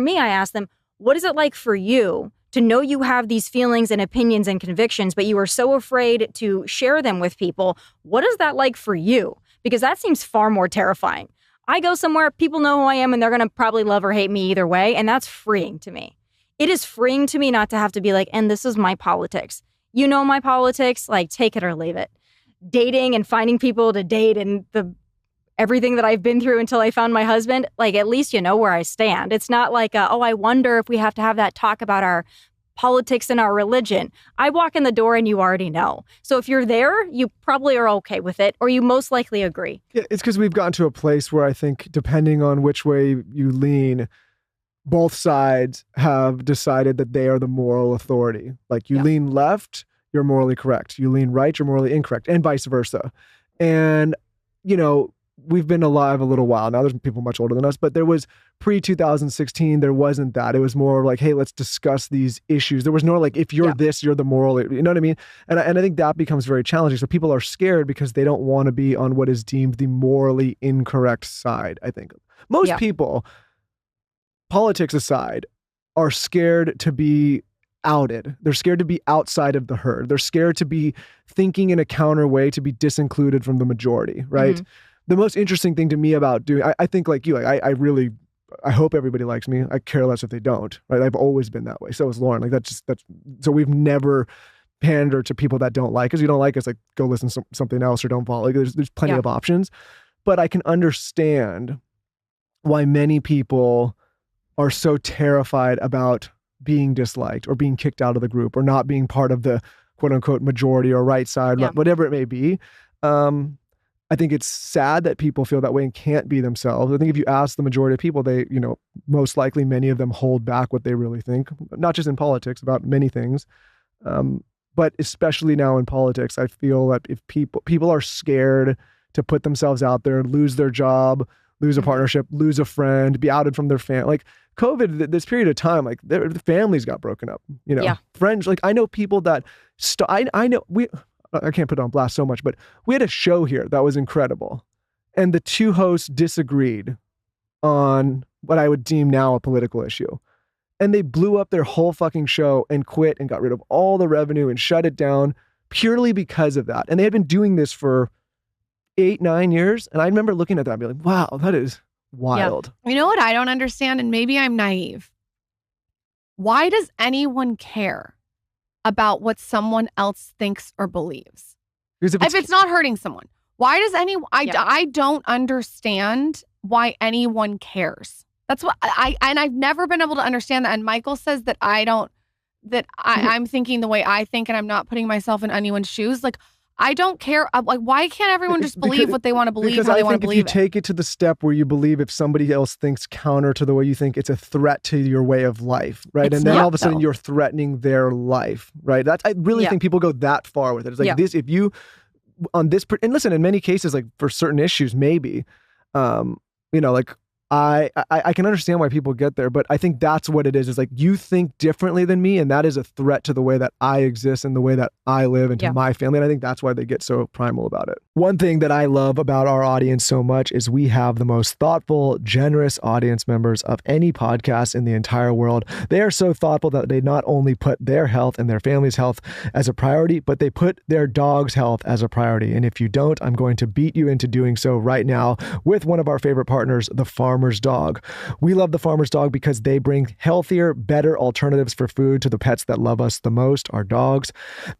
For me, I ask them, what is it like for you to know you have these feelings and opinions and convictions, but you are so afraid to share them with people? What is that like for you? Because that seems far more terrifying. I go somewhere, people know who I am, and they're going to probably love or hate me either way, and that's freeing to me. It is freeing to me not to have to be like, and this is my politics. You know my politics, like take it or leave it. Dating and finding people to date and everything that I've been through until I found my husband, like at least you know where I stand. It's not like, I wonder if we have to have that talk about our politics and our religion. I walk in the door and you already know. So if you're there, you probably are okay with it, or you most likely agree. Yeah, it's because we've gotten to a place where I think depending on which way you lean, both sides have decided that they are the moral authority. Like you lean left, you're morally correct. You lean right, you're morally incorrect, and vice versa. And, you know, we've been alive a little while now. There's people much older than us, but there was pre-2016, there wasn't that. It was more like, hey, let's discuss these issues. There was no like, if you're this, you're the moral, you know what I mean? And I think that becomes very challenging. So people are scared because they don't want to be on what is deemed the morally incorrect side, I think. Most people, politics aside, are scared to be outed. They're scared to be outside of the herd. They're scared to be thinking in a counter way, to be disincluded from the majority, right? Mm-hmm. The most interesting thing to me about doing, I think like you, like I hope everybody likes me. I care less if they don't, right? I've always been that way. So is Lauren. Like that's so we've never pandered to people that don't like us. You don't like us, like go listen to something else or don't follow. Like there's plenty of options, but I can understand why many people are so terrified about being disliked or being kicked out of the group or not being part of the quote unquote majority or right side, whatever it may be. I think it's sad that people feel that way and can't be themselves. I think if you ask the majority of people, they, you know, most likely many of them hold back what they really think, not just in politics, about many things. But especially now in politics, I feel that if people are scared to put themselves out there, lose their job, lose a partnership, lose a friend, be outed from their family. Like COVID, this period of time, like the families got broken up, you know, friends. Like I know people that, I can't put it on blast so much, but we had a show here that was incredible. And the two hosts disagreed on what I would deem now a political issue. And they blew up their whole fucking show and quit and got rid of all the revenue and shut it down purely because of that. And they had been doing this for 8-9 years. And I remember looking at that and being like, wow, that is wild. You know what I don't understand? And maybe I'm naive. Why does anyone care about what someone else thinks or believes? If it's not hurting someone, why does anyone, I don't understand why anyone cares. That's what I've never been able to understand that. And Michael says that I'm thinking the way I think and I'm not putting myself in anyone's shoes. Like, I don't care. Like, why can't everyone just believe what they want to believe how they want to believe it? Because I think if you take it to the step where you believe if somebody else thinks counter to the way you think, it's a threat to your way of life, right? And then all of a sudden you're threatening their life, right? I really think people go that far with it. It's like this, if you, on this, and listen, in many cases, like for certain issues, maybe, you know, like, I can understand why people get there, but I think that's what it is like you think differently than me, and that is a threat to the way that I exist and the way that I live and to my family, and I think that's why they get so primal about it. One thing that I love about our audience so much is we have the most thoughtful, generous audience members of any podcast in the entire world. They are so thoughtful that they not only put their health and their family's health as a priority, but they put their dog's health as a priority. And if you don't, I'm going to beat you into doing so right now with one of our favorite partners, the Farmer's Dog. We love the Farmer's Dog because they bring healthier, better alternatives for food to the pets that love us the most, our dogs.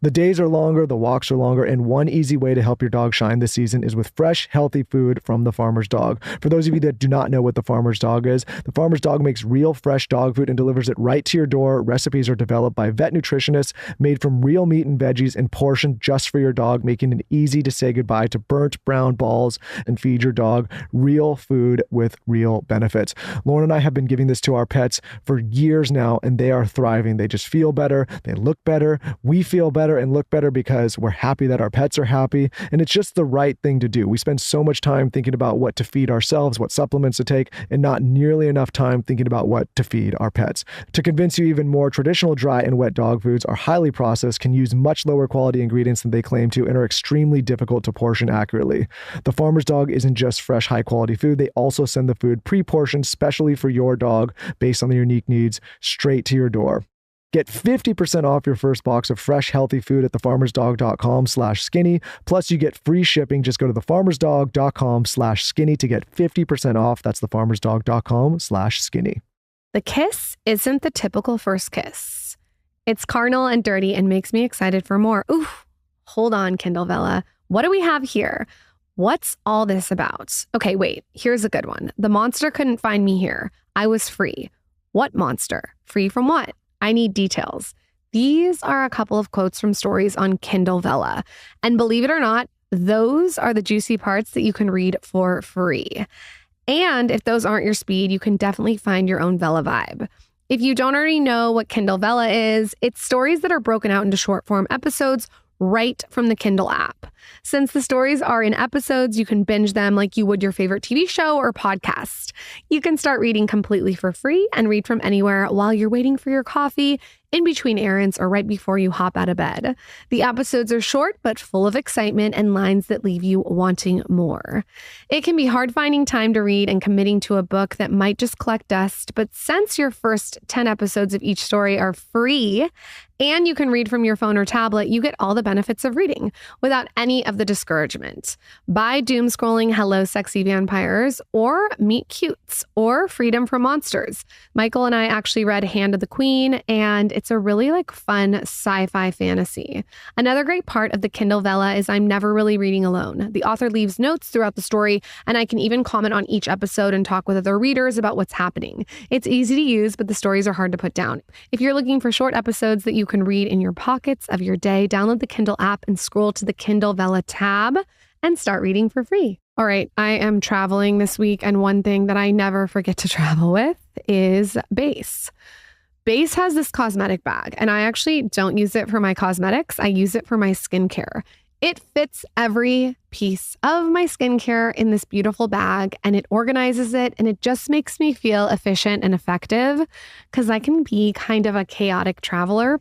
The days are longer, the walks are longer, and one easy way to help your dog shine this season is with fresh, healthy food from the Farmer's Dog. For those of you that do not know what the Farmer's Dog is, the Farmer's Dog makes real, fresh dog food and delivers it right to your door. Recipes are developed by vet nutritionists, made from real meat and veggies, and portioned just for your dog, making it easy to say goodbye to burnt brown balls and feed your dog real food with real benefits. Lauren and I have been giving this to our pets for years now, and they are thriving. They just feel better. They look better. We feel better and look better because we're happy that our pets are happy. And it's just the right thing to do. We spend so much time thinking about what to feed ourselves, what supplements to take, and not nearly enough time thinking about what to feed our pets. To convince you even more, traditional dry and wet dog foods are highly processed, can use much lower quality ingredients than they claim to, and are extremely difficult to portion accurately. The Farmer's Dog isn't just fresh, high quality food. They also send the food delivered pre-portioned specially for your dog based on their unique needs straight to your door. Get 50% off your first box of fresh, healthy food at thefarmersdog.com/skinny. Plus, you get free shipping. Just go to thefarmersdog.com/skinny to get 50% off. That's thefarmersdog.com/skinny. The kiss isn't the typical first kiss. It's carnal and dirty and makes me excited for more. Ooh, hold on, Kindle Vella. What do we have here? What's all this about? Okay, wait, here's a good one. The monster couldn't find me here. I was free. What monster? Free from what? I need details. These are a couple of quotes from stories on Kindle Vella. And believe it or not, those are the juicy parts that you can read for free. And if those aren't your speed, you can definitely find your own Vella vibe. If you don't already know what Kindle Vella is, it's stories that are broken out into short form episodes right from the Kindle app. Since the stories are in episodes, you can binge them like you would your favorite TV show or podcast. You can start reading completely for free and read from anywhere while you're waiting for your coffee, in between errands, or right before you hop out of bed. The episodes are short, but full of excitement and lines that leave you wanting more. It can be hard finding time to read and committing to a book that might just collect dust, but since your first 10 episodes of each story are free and you can read from your phone or tablet, you get all the benefits of reading without any of the discouragement. Buy doom scrolling Hello Sexy Vampires or Meet Cutes or Freedom from Monsters. Michael and I actually read Hand of the Queen, and it's a really fun sci-fi fantasy. Another great part of the Kindle Vella is I'm never really reading alone. The author leaves notes throughout the story, and I can even comment on each episode and talk with other readers about what's happening. It's easy to use, but the stories are hard to put down. If you're looking for short episodes that you can read in your pockets of your day, download the Kindle app and scroll to the Kindle Vella tab and start reading for free. All right, I am traveling this week, and one thing that I never forget to travel with is Base. Base has this cosmetic bag, and I actually don't use it for my cosmetics. I use it for my skincare. It fits every piece of my skincare in this beautiful bag, and it organizes it, and it just makes me feel efficient and effective because I can be kind of a chaotic traveler.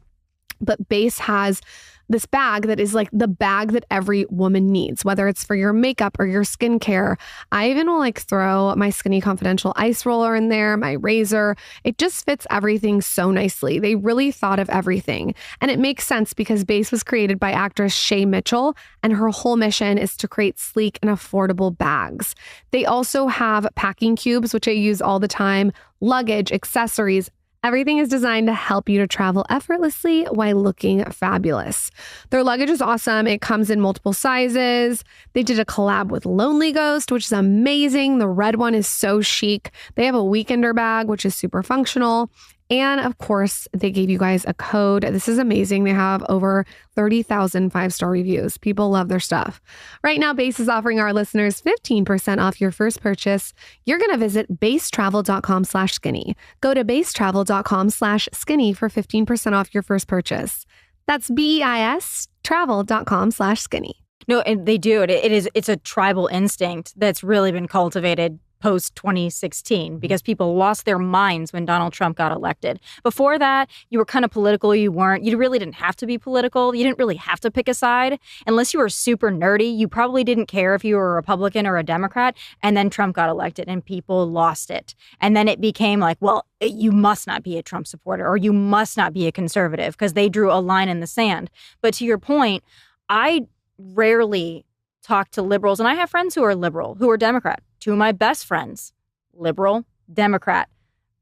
But Base has this bag that is the bag that every woman needs, whether it's for your makeup or your skincare. I even will throw my Skinny Confidential ice roller in there, my razor. It just fits everything so nicely. They really thought of everything. And it makes sense because Base was created by actress Shay Mitchell, and her whole mission is to create sleek and affordable bags. They also have packing cubes, which I use all the time, luggage, accessories. Everything is designed to help you to travel effortlessly while looking fabulous. Their luggage is awesome. It comes in multiple sizes. They did a collab with Lonely Ghost, which is amazing. The red one is so chic. They have a weekender bag, which is super functional. And of course, they gave you guys a code. This is amazing. They have over 30,000 five-star reviews. People love their stuff. Right now, Base is offering our listeners 15% off your first purchase. You're going to visit basetravel.com/skinny. Go to basetravel.com/skinny for 15% off your first purchase. That's BEIS travel.com/skinny. No, and they do. It's a tribal instinct that's really been cultivated post-2016 because people lost their minds when Donald Trump got elected. Before that, you were kind of political, you weren't. You really didn't have to be political. You didn't really have to pick a side. Unless you were super nerdy, you probably didn't care if you were a Republican or a Democrat. And then Trump got elected and people lost it. And then it became well, you must not be a Trump supporter or you must not be a conservative because they drew a line in the sand. But to your point, I rarely talk to liberals, and I have friends who are liberal, who are Democrat. Two of my best friends, liberal, Democrat,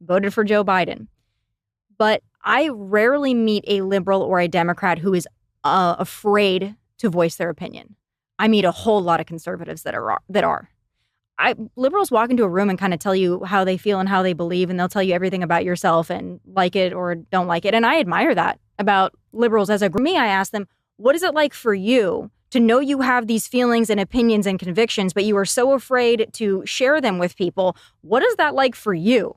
voted for Joe Biden. But I rarely meet a liberal or a Democrat who is afraid to voice their opinion. I meet a whole lot of conservatives that are. Liberals walk into a room and kind of tell you how they feel and how they believe, and they'll tell you everything about yourself and like it or don't like it. And I admire that about liberals as a group. Me, I ask them, what is it like for you to know you have these feelings and opinions and convictions, but you are so afraid to share them with people? What is that like for you?